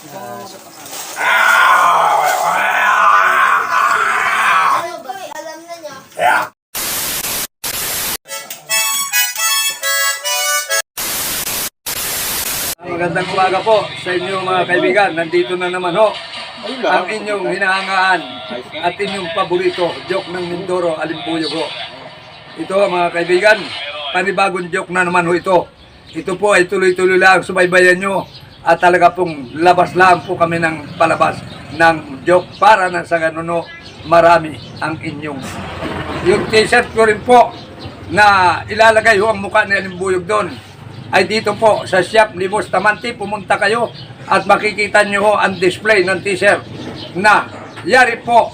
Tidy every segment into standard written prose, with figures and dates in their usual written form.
Alam na niya. Magandang umaga po sa inyo mga kaibigan. Nandito na naman ho ang inyong hinahangaan at inyong paborito, joke ng Mindoro, Alimbuyog ho. Ito mga kaibigan, panibagong joke na naman ho ito. Ito po ay tuloy-tuloy lang, subaybayan nyo at talaga pong labas lang po kami ng palabas ng joke para na sa ganun ho, marami ang inyong. Yung t-shirt ko rin po na ilalagay ho ang mukha ni Alimbuyog doon ay dito po sa shop ni Bustamante. Pumunta kayo at makikita nyo ho ang display ng t-shirt na yari po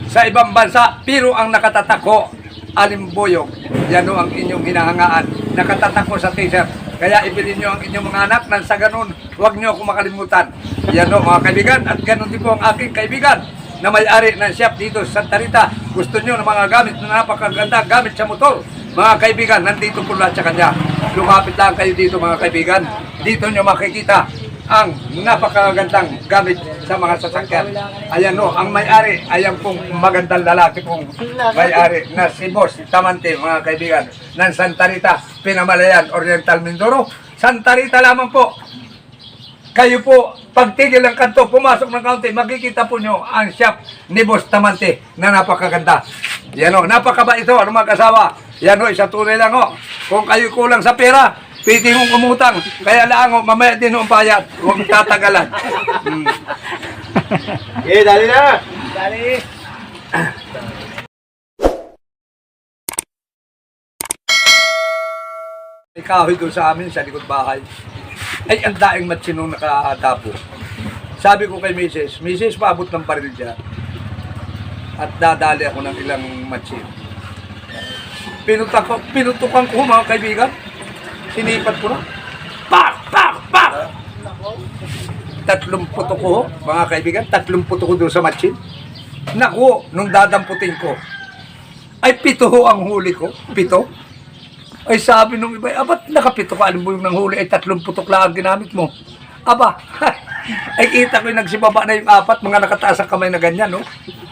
sa ibang bansa pero ang nakatatak ho Alimbuyog. Yan ho ang inyong hinahangaan, nakatatak ho sa t-shirt. Kaya ibili nyo ang inyong mga anak nang sa ganun huwag nyo akong makalimutan. Yan ho mga kaibigan, at ganun din po ang aking kaibigan na may-ari ng shop dito sa Santa Rita. Gusto nyo ng mga gamit na napakaganda, gamit sa motor, mga kaibigan, nandito po lahat sa kanya. Lumapit lang kayo dito mga kaibigan. Dito nyo makikita ang napakagandang gamit sa mga sasakyan. Ayan o, ang may-ari, ayan pong magandang lalaki pong may-ari na si Boss Tamante mga kaibigan ng Santa Rita, Pinamalayan, Oriental Mindoro. Santa Rita lamang po. Kayo po, pagtigil ng kanto, pumasok ng kaunti, makikita po nyo ang shop ni Boss Tamante na napakaganda. Yan o, napakabait ito, ano mga kasawa. Yan o, isa tunay lang o. Kung kayo kulang sa pera, piti mong umutang. Kaya lang o, mamaya din ang bayad. Huwag tatagalan. Dali na! Dali! May kahoy doon sa amin, sa likod bahay. Ay, ang daing matsinong nakadapo. Sabi ko kay Mrs., paabot ng baril dyan. At dadali ako ng ilang matsin. Pinutukan ko mga kaibigan. Sinipat ko na. Pak! Pak! Pak! 3 putok ko, mga kaibigan. 3 putok ko doon sa matsin. Naku, nung dadamputin ko, ay 7 ho ang huli ko. 7. Ay sabi nung iba, ba't nakapito ka? Alam mo yung huli ay 3 putok lang ang ginamit mo. Aba, ay kita ko yung nagsibaba na yung 4, mga nakataas ang kamay na ganyan, no?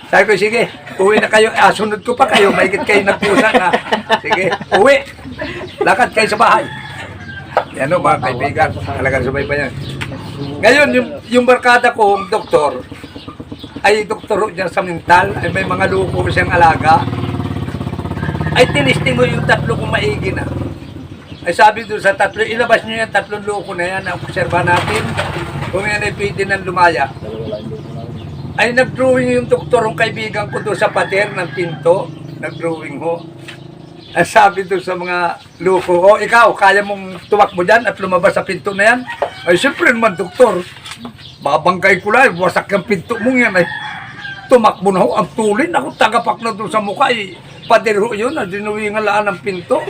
Sabi ko, sige, uwi na kayo. Sunod ko pa kayo, mahigit kayo nagpusan, ha? Sige, uwi. Lakad kayo sa bahay. Yan o, mga kaibigan, talagang sabay pa yan. Ngayon, yung barkada kong doktor, ay doktor dyan sa mental, ay may mga luko siyang alaga. Ay tinisting mo yung 3 kung maigi na. Ay sabi doon sa 3, ilabas nyo yung 3 loko na yan, na-observa natin kung yan ay pwede ng lumaya. Ay nag-drawing yung doktor, yung kaibigan ko doon sa pader ng pinto, nag-drawing ho. Ay sabi doon sa mga loko, ikaw, kaya mong tumakbo dyan at lumabas sa pinto na yan? Ay siyempre naman doktor, babangkay ko lang, wasak yung pinto mong yan. Ay tumakbo na ho, ang tulin, ako tagapak na doon sa mukha, pader ho yun, dinuwingan laan ng pinto.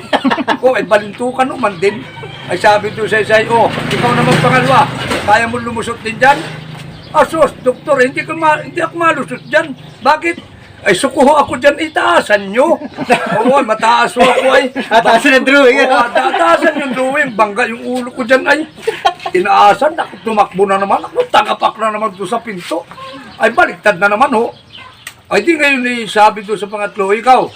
Ay balintukan naman din. Ay sabi doon sa isay, ikaw naman pangalawa, kaya mo lumusot din dyan? Asos, doktor, hindi ako malusot dyan. Bakit? Ay sukuho ako dyan, itaasan nyo. Oo, mataas ho ako ay. Ataasan ang drawing. Ataasan yung drawing, bangga yung ulo ko dyan ay. Inaasan, ako tumakbo na naman, ako tagapak na naman doon sa pinto. Ay baliktad na naman ho. Ay di ngayon sabi doon sa pangatlo, ikaw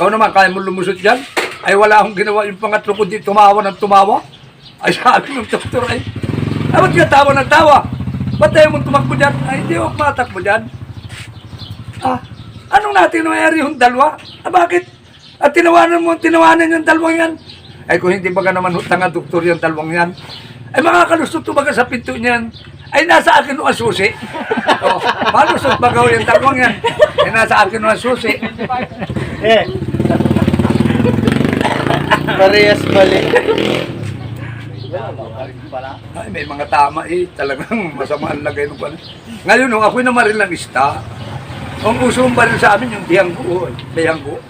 naman, kaya mo lumusot dyan? Ay wala akong ginawa yung pangatlo ko di tumawa ng tumawa. Ay sabi ng doktor ay ba't ka tawa ng tawa? Ba't tayo mong tumakbo dyan? Ay hindi ako matakbo dyan. Anong natin nangyari yung dalawa? Bakit? At tinawanan yung dalawang yan. Ay kung hindi baga naman tanga doktor yung dalawang yan. Ay makakalusot to baga sa pinto niyan. Ay nasa akin ang susi. Malusot baga yung dalawang yan. Ay nasa akin ang susi. Parehas balik. Ay, may mga tama talagang masama ang lagay ng pala. Ngayon, nung ako'y namaril ng ista, ang usong baril sa amin yung biyanggo.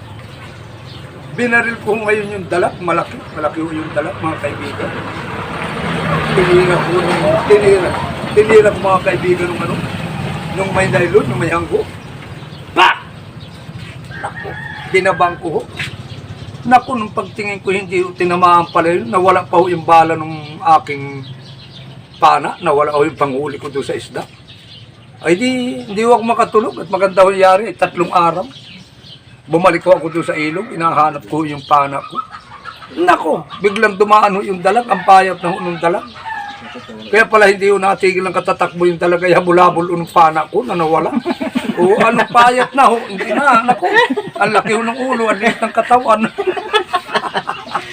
Binaril ko ngayon yung dalak, malaki ho yung dalak, mga kaibigan. Tinira ko mga kaibigan nung may nailon, nung may hanggo. Pak! Naku, binabang ko ho. Naku, nung pagtingin ko hindi tinamaan pala yun, nawala pa ho yung bala ng aking pana, nawala ako yung panghuli ko doon sa isda. Ay hindi ako makatulog at maganda ho yari, 3 araw. Bumalik ko ako doon sa ilog, inahanap ko yung pana ko. Nako, biglang dumaan ho yung dalag, ang payat na ho ng dalag. Kaya pala hindi ho natigil ang katatakbo yung dalag, kaya bulabol yung pana ko na nawala. O anong payat na ho, hindi na, nako. Ang laki ho ng ulo, ang liit ng katawan.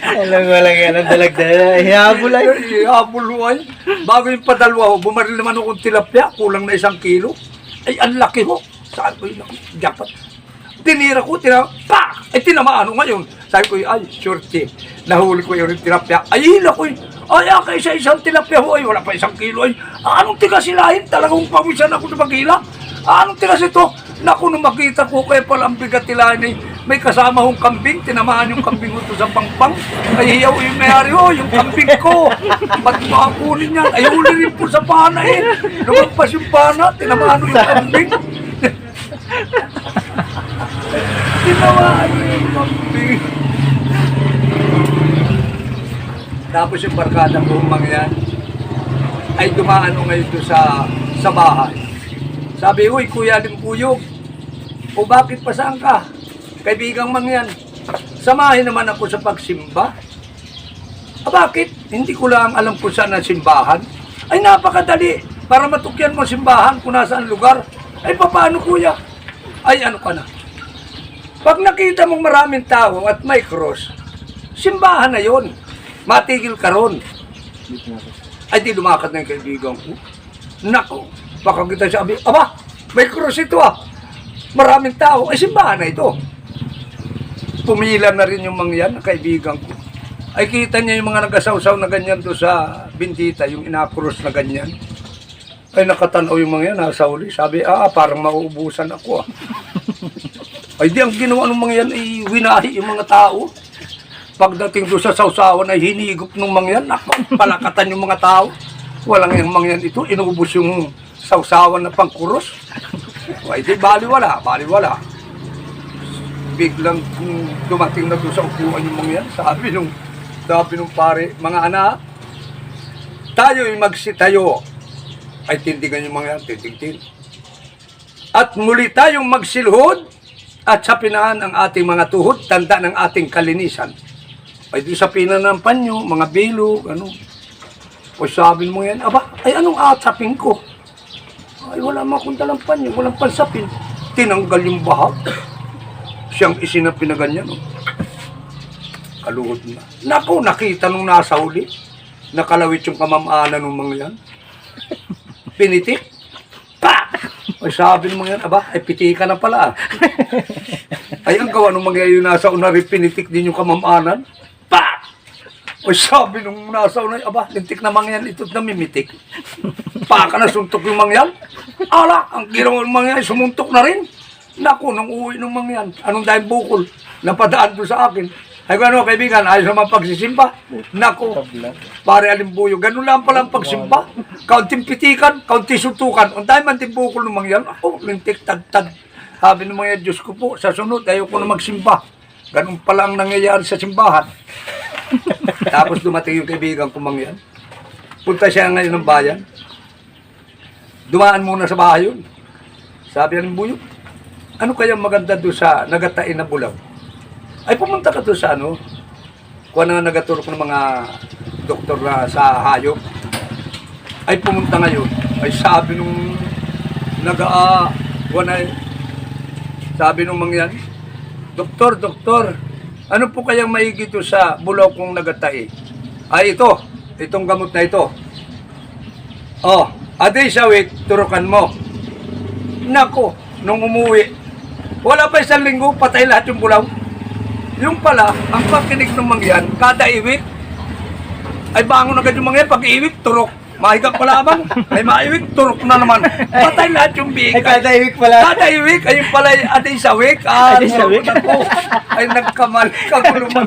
Alam mo lang yan, ang dalag-dalag. Hihabol ay. Habol ho ay. Bago yung padalwa ho, bumaril naman akong tilapia, kulang na 1 kilo. Ay, ang laki ho. Saan ko yun? Dapat. Tinira ko, pak! Ay, tinamaan ho ngayon. Sabi ko, ay, surety. Nahuli ko yung tilapia. Ay, hila ko yun. Ay, akay sa 1 tilapia ho. Ay, wala pa 1 kilo. Ay, anong tigas silahin? Talagang pawisan ako sa maghila. Anong tigas ito? Naku, nung makita ko, kaya pala ang bigat tilahin ay may kasama hong kambing. Tinamaan yung kambing ko sa pangpang. Ay, hiyaw yung mayari ho, yung kambing ko. Ba't makakunin yan? Ay, huli rin po sa pana eh. Lumagpas yung pana, tinamaan ho yung kambing. Tinamaan ho yung kambing. Tapos yung barkada ko mangyan ay dumaan ho ngayon doon sa bahay. Sabi, uy, Kuya Limpuyog, o bakit pa saan ka? Kaibigang mangyan, samahin naman ako sa pagsimba. Bakit? Hindi ko lang alam kung saan ang simbahan. Ay, napakadali. Para matukyan mo simbahan kung nasaan lugar. Ay, paano kuya? Ay, ano ka na? Pag nakita mong maraming tao at may cross, simbahan na yon. Matigil ka ron. Ay, di lumakad na yung kaibigan ko. Nako, baka kita sabi, aba, may cross ito ah. Maraming tao. Ay, simbahan na ito. Pumila na rin yung mga yan, kaibigan ko. Ay, kita niya yung mga nagasaw-saw na ganyan doon sa bintita, yung inakross na ganyan. Ay, nakatanaw yung mga yan, nasa uli. Sabi, parang mauubusan ako ah. Ay, di ang ginawa ng mga yan ay winahi yung mga tao. Pagdating doon sa sawsawan ay hinigop ng mga yan. Ako, palakatan yung mga tao. Walang yung mga yan ito, inubos yung sawsawan na pangkuros. Ay, di baliwala. Biglang dumating na doon sa upuan yung mga yan. Sabi nung pare, mga anak, tayo'y magsitayo. Ay, tindigan yung mga yan, titigtin. At muli tayong magsilhod at sapinahan ang ating mga tuhod, tanda ng ating kalinisan. Ay, di sapinan ng panyo, mga bilog, ano. O sabi mo yan, aba, ay anong atsapin ko? Ay, wala makong dalang panyo, walang pansapin. Tinanggal yung bahag. Siyang isinapin na ganyan. Oh. Kaluhod na. Naku, nakita nung nasa huli. Nakalawit yung kamamaanan ng mga yan. Pinitik. Pa! Ay, sabi ng mga yan, aba, ay pitika na pala. Ay, ang gawa ng mga yan nasa una rin, pinitik din yung kamamaanan. Pa! Ay, sabi nung nasa una, aba, lintik na mga yan, ito't namimitik. Pa ka na suntok yung mga yan. Ala, ang ginawa ng mga yan, sumuntok na rin. Naku, nung uwi ng mga yan, anong dahil bukol, napadaan doon sa akin. Ay, ano, kaibigan, ayos naman pagsisimba. Naku, pare Alimbuyo, ganun lang pala ang pagsimba. Kaunting pitikan, kaunting suntukan. Ang dahil man din bukol ng mga yan, ako, lintik, tagtag. Sabi ng mga yan, Diyos ko po, sa sunod, ayoko na magsimba. Ganun pala ang nangyayari sa simbahan. Tapos dumating yung kaibigan ko mga yan. Punta siya ngayon ng bayan. Dumaan muna sa bahay yun. Sabi Alimbuyo, ano kaya maganda doon sa nagatain na bulaw? Ay, pumunta ka doon sa ano, kuha na nagaturok ng mga doktor na sa hayop. Ay, pumunta ngayon. Ay, sabi nung sabi nung mga yan, Doktor, ano po kayang maigi doon sa bulaw kong nagatai? Ay, itong gamot na ito. Oh, aday sa week, turukan mo. Nako, nung umuwi, wala pa 1 linggo, patay lahat yung bulaw. Yung pala, ang pakinig ng mangyan, kada iwik, ay bangon agad yung mangyan, pag iwik, turok. Mahigang pa lamang, ay maiwik, turok na naman. Patay lahat yung biik. Ay, kada iwik pala. Kada iwik, ayun pala, aday sa week. Aday sa week. Ay, nagkamali, kaguluman.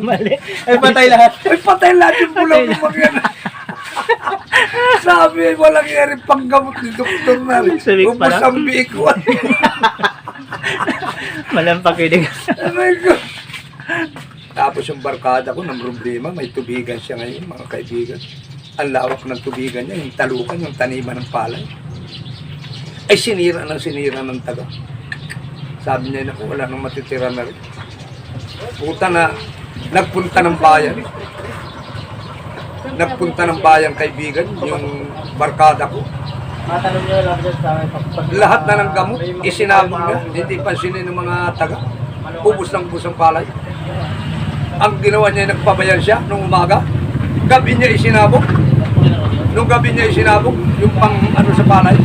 Ay, patay lahat. Ay, patay lahat yung bulaw ng mangyan. Sabi, walang yari panggamot ni doktor na rin. Sabik Ubus pala. ang biik ko. Malampakinig. Oh my God. Tapos yung barkada ko ng problema, may tubigan siya ngayon, mga kaibigan. ang lawak ng tubigan niya, yung talukan, yung taniman ng palay. Ay sinira ng taga. Sabi niya, naku, wala nang matitira na rin. Puta na, nagpunta ng bayan. Nagpunta ng bayan, kaibigan, yung barkada ko. Matanong nyo lang dyan sa akin. Lahat na ng gamot, isinabog niya, hindi pansinin ng mga taga. Ubus ng busang palay. Ang ginawa niya, nagpabayan siya nung umaga. Gabi niya isinabog. Nung gabi niya isinabog, yung pang ano sa palay,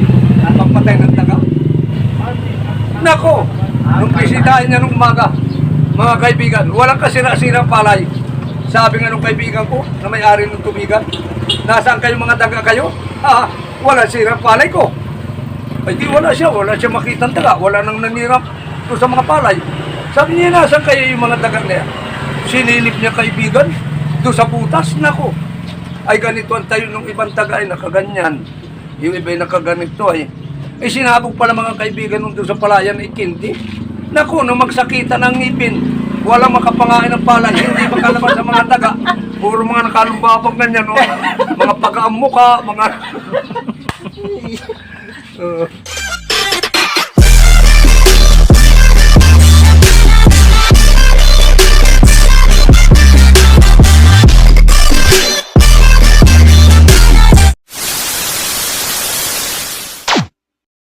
pangpatay ng taga. Nako, nung bisitahin niya nung umaga, mga kaibigan, walang kasira-sirang palay. Sabi nga nung kaibigan ko, na may-ari ng tubigan, nasaan kayo mga daga kayo? Ha, wala sirang palay ko. Ay di wala siya makitang taga, wala nang nanirap to sa mga palay. Sabi niya, nasaan kayo yung mga daga na yan? Sinilip niya kaibigan, doon sa butas, nako. Ay ganito ang tayo ng ibang taga ay nakaganyan. Yung iba ay nakaganito ay. Ay sinabog pala mga kaibigan nung doon sa palayan ay kindi. Naku, nung magsakita ng ngipin, walang makapangain ng palay, hindi makalabas sa mga taga. Puro mga nakalumbabang ganyan, no? Mga pagkaang muka, mga...